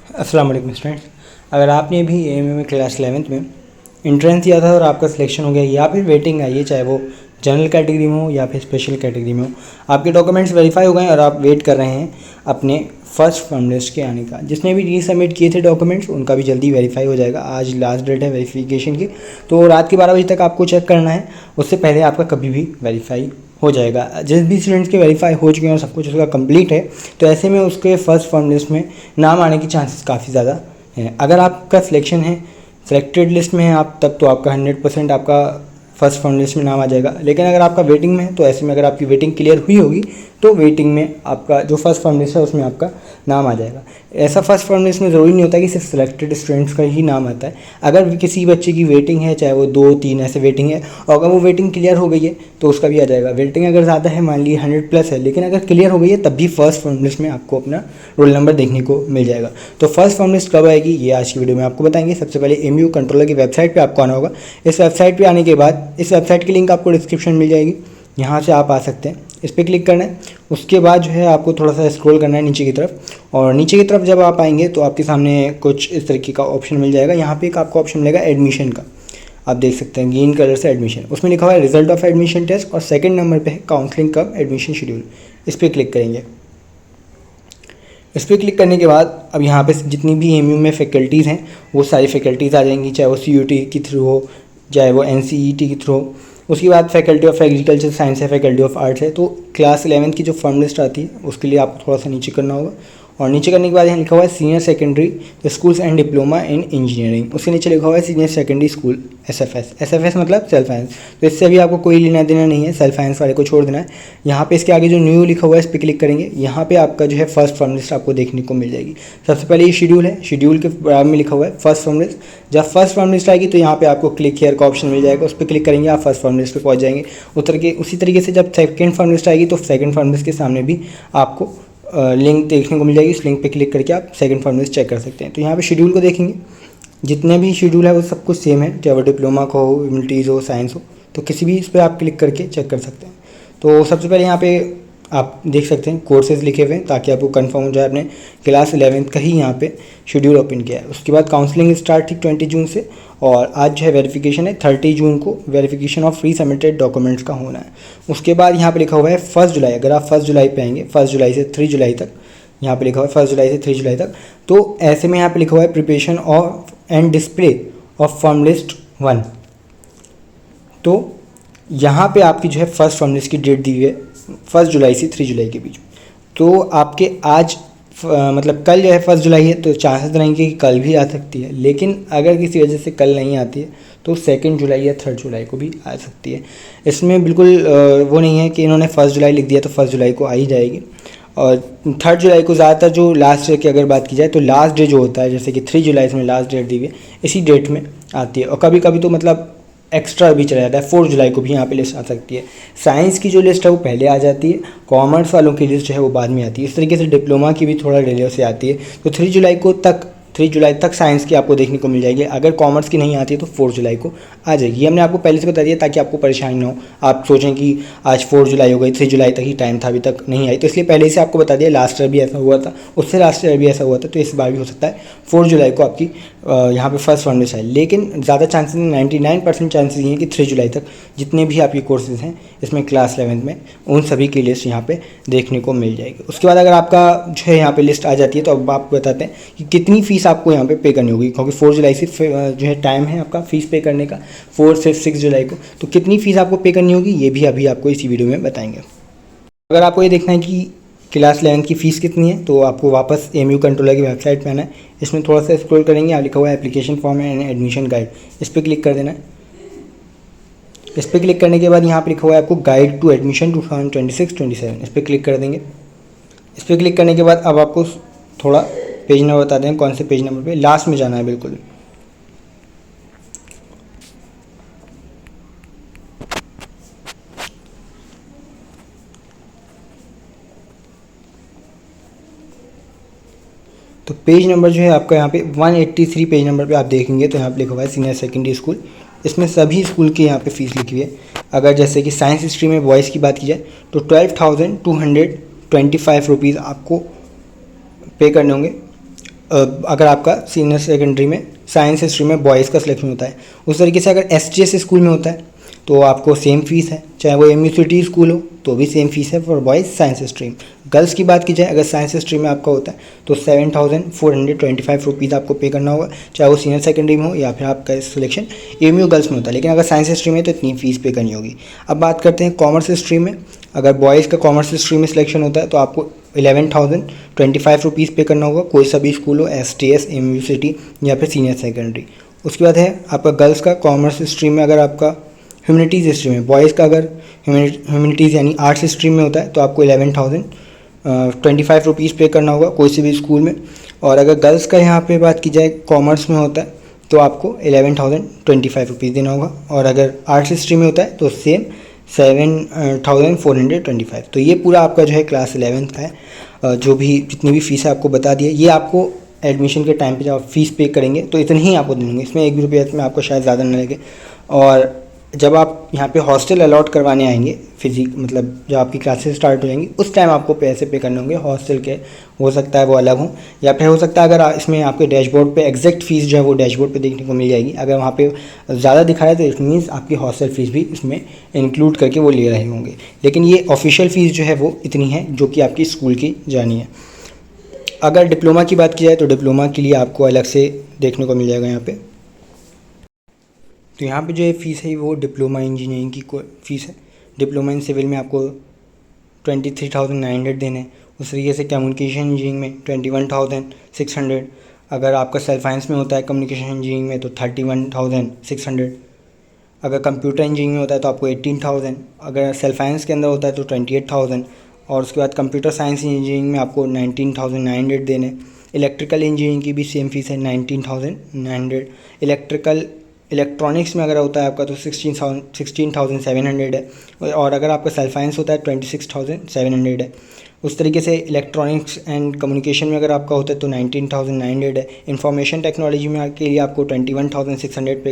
अस्सलाम वालेकुम स्टूडेंट्स। अगर आपने भी एएमयू में क्लास 11th में एंट्रेंस दिया था और आपका सिलेक्शन हो गया या फिर वेटिंग आई है, चाहे वो जनरल कैटेगरी में हो या फिर स्पेशल कैटेगरी में हो, आपके डॉक्यूमेंट्स वेरीफाई हो गए और आप वेट कर रहे हैं अपने फर्स्ट फर्म लिस्ट के आने का। जिसने भी रीसबमिट किए थे डॉक्यूमेंट्स उनका भी जल्दी वेरीफाई हो जाएगा। आज लास्ट डेट है वेरिफिकेशन की, तो रात के 12 बजे तक आपको चेक करना है, उससे पहले आपका कभी भी वेरीफाई हो जाएगा। जिस भी स्टूडेंट्स के वेरीफाई हो चुके हैं और सब कुछ उसका कंप्लीट है, तो ऐसे में उसके फर्स्ट फर्म लिस्ट में नाम आने की चांसेस काफ़ी ज़्यादा हैं। अगर आपका सिलेक्शन है, सिलेक्टेड लिस्ट में है आप, तब तो आपका 100% आपका फर्स्ट फर्म लिस्ट में नाम आ जाएगा। लेकिन अगर आपका वेटिंग में है, तो ऐसे में अगर आपकी वेटिंग क्लियर हुई होगी तो वेटिंग में आपका जो फर्स्ट फर्म लिस्ट है उसमें आपका नाम आ जाएगा। ऐसा फर्स्ट फर्म लिस्ट में ज़रूरी नहीं होता कि सिर्फ सिलेक्टेड स्टूडेंट्स का ही नाम आता है। अगर किसी बच्चे की वेटिंग है, चाहे वो 2-3 ऐसे वेटिंग है, और अगर वो वेटिंग क्लियर हो गई है तो उसका भी आ जाएगा। वेटिंग अगर ज़्यादा है, मान लीजिए 100+ है, लेकिन अगर क्लियर हो गई है, तब भी फर्स्ट फर्म लिस्ट में आपको अपना रोल नंबर देखने को मिल जाएगा। तो फर्स्ट फर्म लिस्ट कब आएगी ये आज की वीडियो में आपको बताएंगे। सबसे पहले एएमयू कंट्रोलर की वेबसाइट पर आपको आना होगा। इस वेबसाइट पर आने के बाद इस वेबसाइट की लिंक आपको डिस्क्रिप्शन मिल जाएगी, यहाँ से आप आ सकते हैं। इस पर क्लिक करना है, उसके बाद जो है आपको थोड़ा सा स्क्रॉल करना है नीचे की तरफ, और नीचे की तरफ जब आप आएंगे तो आपके सामने कुछ इस तरीके का ऑप्शन मिल जाएगा। यहाँ पे एक आपको ऑप्शन मिलेगा एडमिशन का, आप देख सकते हैं ग्रीन कलर से एडमिशन, उसमें लिखा हुआ है रिजल्ट ऑफ एडमिशन टेस्ट, और सेकंड नंबर पे है काउंसलिंग कब एडमिशन शेड्यूल। इस पर क्लिक करेंगे। इस पर क्लिक करने के बाद अब यहाँ पे जितनी भी एएमयू में फैकल्टीज़ हैं वो सारी फैकल्टीज़ आ जाएंगी, चाहे वो सीयूटी के थ्रू हो, चाहे वो एनसीईटी के थ्रू हो। उसके बाद फैकल्टी ऑफ एग्रीकल्चर साइंस है, फैकल्टी ऑफ आर्ट्स है। तो क्लास 11 की जो फर्म लिस्ट आती है उसके लिए आपको थोड़ा सा नीचे करना होगा, और नीचे करने के बाद यहाँ लिखा हुआ है senior secondary schools and diploma in engineering, उसके नीचे लिखा हुआ है senior secondary school SFS. SFS मतलब सेल्फ फाइनेंस, तो इससे अभी आपको कोई लेना देना नहीं है, सेल्फ फाइनेंस वाले को छोड़ देना है। यहाँ पे इसके आगे जो न्यू लिखा हुआ है इस पर क्लिक करेंगे। यहाँ पे आपका जो है फर्स्ट फर्म लिस्ट आपको देखने को मिल जाएगी। सबसे पहले ये शेड्यूल है, शेड्यूल के बराबर में लिखा हुआ है फर्स्ट फर्म लिस्ट। जब फर्स्ट फर्म लिस्ट आएगी तो यहाँ पे आपको क्लिक हियर का ऑप्शन मिल जाएगा, उस पर क्लिक करेंगे, आप फर्स्ट फर्म लिस्ट पे पहुँच जाएंगे उतर के। उसी तरीके से जब सेकंड फर्म लिस्ट आएगी तो सेकंड फर्म लिस्ट के सामने भी आपको लिंक देखने को मिल जाएगी। इस लिंक पे क्लिक करके आप सेकंड फर्म लिस्ट चेक कर सकते हैं। तो यहाँ पे शेड्यूल को देखेंगे, जितने भी शेड्यूल है वो सब कुछ सेम है, चाहे वो डिप्लोमा का हो, ह्यूमैनिटीज़ हो, साइंस हो, तो किसी भी इस पर आप क्लिक करके चेक कर सकते हैं। तो सबसे पहले यहाँ पे आप देख सकते हैं कोर्सेज लिखे हुए हैं, ताकि आपको कंफर्म हो जाए आपने क्लास 11th का ही यहाँ पे शेड्यूल ओपन किया है। उसके बाद काउंसलिंग स्टार्ट थी 20 जून से, और आज जो है वेरिफिकेशन है 30 जून को, verification of free submitted documents का होना है। उसके बाद यहाँ पे लिखा हुआ है 1 जुलाई। अगर आप 1 जुलाई पे आएंगे, 1 जुलाई से 3 जुलाई तक, यहाँ पे लिखा हुआ है 1 जुलाई से 3 जुलाई तक, तो ऐसे में यहाँ पे लिखा हुआ है preparation of and display of firm list 1। तो यहाँ पे आपकी जो है फर्स्ट फर्म लिस्ट की डेट दी हुई है 1 जुलाई से 3 जुलाई के बीच। तो आपके आज मतलब कल जो है 1 जुलाई है, तो चांसेस रहेंगे कि कल भी आ सकती है। लेकिन अगर किसी वजह से कल नहीं आती है तो 2 जुलाई या 3 जुलाई को भी आ सकती है। इसमें बिल्कुल वो नहीं है कि इन्होंने 1 जुलाई लिख दिया तो 1 जुलाई को आ ही जाएगी। और 3 जुलाई को ज़्यादातर जो लास्ट डे की अगर बात की जाए तो लास्ट डे जो होता है, जैसे कि 3 जुलाई इसमें लास्ट डेट दी हुई है, इसी डेट में आती है। और कभी कभी तो मतलब एक्स्ट्रा भी चला जाता है, 4 जुलाई को भी यहाँ पे लिस्ट आ सकती है। साइंस की जो लिस्ट है वो पहले आ जाती है, कॉमर्स वालों की लिस्ट जो है वो बाद में आती है। इस तरीके से डिप्लोमा की भी थोड़ा डिले से आती है। तो 3 जुलाई तक साइंस की आपको देखने को मिल जाएगी। अगर कॉमर्स की नहीं आती है तो 4 जुलाई को आ जाएगी। ये हमने आपको पहले से बता दिया ताकि आपको परेशानी ना हो, आप सोचें कि आज 4 जुलाई हो गई, 3 जुलाई तक ही टाइम था, अभी तक नहीं आई। तो इसलिए पहले से आपको बता दिया, लास्ट ईयर भी ऐसा हुआ था, उससे लास्ट ईयर भी ऐसा हुआ था, तो इस बार भी हो सकता है 4 जुलाई को आपकी यहाँ पे फर्स्ट फर्म लिस्ट आए। लेकिन ज़्यादा चांसेस 99% चांसेस ये हैं कि 3 जुलाई तक जितने भी आपके कोर्सेज हैं इसमें क्लास 11 में, उन सभी की लिस्ट यहाँ पे देखने को मिल जाएगी। उसके बाद अगर आपका जो है यहाँ पे लिस्ट आ जाती है तो अब आपको बताते हैं कि कितनी फ़ीस आपको यहाँ पे करनी होगी, क्योंकि 4 जुलाई से जो है टाइम है आपका फ़ीस पे करने का, 4 से 6 जुलाई को। तो कितनी फ़ीस आपको पे करनी होगी ये भी अभी आपको इसी वीडियो में बताएंगे। अगर आपको ये देखना है कि क्लास 11 की फ़ीस कितनी है, तो आपको वापस एएमयू कंट्रोलर की वेबसाइट पे आना है। इसमें थोड़ा सा स्क्रॉल करेंगे, आप लिखा हुआ है application form and admission guide, इस पर क्लिक कर देना है। इस पर क्लिक करने के बाद यहाँ पर लिखा हुआ है आपको गाइड टू एडमिशन 2026-27, इस पर क्लिक कर देंगे। इस पर क्लिक करने के बाद अब आपको थोड़ा पेज नंबर बता दें, कौन से पेज नंबर पे, लास्ट में जाना है बिल्कुल। तो पेज नंबर जो है आपका यहाँ पे 183 पेज नंबर पे आप देखेंगे तो यहाँ पे लिखा हुआ है सीनियर सेकेंडरी स्कूल। इसमें सभी स्कूल की यहाँ पे फ़ीस लिखी हुई है। अगर जैसे कि साइंस स्ट्रीम में बॉयज़ की बात की जाए तो 12,225 रुपीज़ आपको पे करने होंगे। अगर आपका सीनियर सेकेंडरी में साइंस स्ट्रीम में बॉयज़ का सिलेक्शन होता है। उस तरीके से अगर एसटीएस स्कूल में होता है तो आपको सेम फीस है, चाहे वो एमयूसिटी स्कूल हो तो भी सेम फीस है for boys science stream. Girls की बात की जाए, अगर साइंस स्ट्रीम में आपका होता है तो 7,425 रुपीज़ आपको पे करना होगा, चाहे वो सीनियर सेकेंडरी में हो या फिर आपका सिलेक्शन एमयू गर्ल्स में होता है। लेकिन अगर साइंस स्ट्रीम में तो इतनी फ़ीस पे करनी होगी। अब बात करते हैं कॉमर्स स्ट्रीम में। अगर बॉयज़ का कॉमर्स स्ट्रीम में सिलेक्शन होता है तो आपको 11,025 रुपीज़ पे करना होगा, कोई सा भी स्कूल हो, एसटीएस, एमयूसिटी या फिर सीनियर सेकेंडरी। उसके बाद है आपका गर्ल्स का कॉमर्स स्ट्रीम में, अगर आपका ह्यूमैनिटीज़ स्ट्रीम में, बॉयज़ का अगर ह्यूमैनिटीज़ यानी आर्ट्स स्ट्रीम में होता है तो आपको 11,025 रुपीज़ पे करना होगा, कोई से भी स्कूल में। और अगर गर्ल्स का यहाँ पे बात की जाए कॉमर्स में होता है तो आपको 11,025 रुपीज़ देना होगा, और अगर आर्ट्स स्ट्रीम में होता है तो सेम 7,425। तो ये पूरा आपका जो है क्लास 11th का है। जो भी जितनी भी फीस है आपको बता दिए। ये आपको एडमिशन के टाइम पे जब आप फीस पे करेंगे तो इतनी ही आपको देंगे, इसमें 1 भी रुपया इसमें आपको शायद ज़्यादा ना लगे। और जब आप यहाँ पे हॉस्टल अलॉट करवाने आएंगे मतलब जब आपकी क्लासेस स्टार्ट हो जाएंगी उस टाइम आपको पैसे पे करने होंगे हॉस्टल के। हो सकता है वो अलग हो, या फिर हो सकता है अगर इसमें आपके डैशबोर्ड पे एग्जैक्ट फीस जो है वो डैशबोर्ड पे देखने को मिल जाएगी। अगर वहाँ पे ज़्यादा दिखाया तो इट मीन्स आपकी हॉस्टल फीस भी इसमें इंक्लूड करके वो ले रहे होंगे। लेकिन ये ऑफिशियल फ़ीस जो है वो इतनी है जो कि आपकी स्कूल की जानी है। अगर डिप्लोमा की बात की जाए तो डिप्लोमा के लिए आपको अलग से देखने को मिल जाएगा यहाँ पे। तो यहाँ पे जो है फ़ीस है वो डिप्लोमा इंजीनियरिंग की फ़ीस है। डिप्लोमा इन सिविल में आपको 23,900 देने। उस तरीके से कम्युनिकेशन इंजीनियरिंग में 21,600। अगर आपका सेल्फ फाइनेंस में होता है कम्युनिकेशन इंजीनियरिंग में तो 31,600। अगर कंप्यूटर इंजीनियरिंग में होता है तो आपको 18,000। अगर सेल्फ फाइनेंस के अंदर होता है तो 28,000। और उसके बाद कंप्यूटर साइंस इंजीनियरिंग में आपको 19,900 देने। इलेक्ट्रिकल इंजीनियरिंग की भी सेम फीस है 19,900। इलेक्ट्रॉनिक्स में अगर होता है आपका तो 16,700 है। और अगर आपका सेल्फ फाइनेंस होता है 26,700 है। उस तरीके से इलेक्ट्रॉनिक्स एंड कम्युनिकेशन में अगर आपका होता है तो 19,900 है। इंफॉर्मेशन टेक्नोलॉजी में के लिए आपको 21,600 पे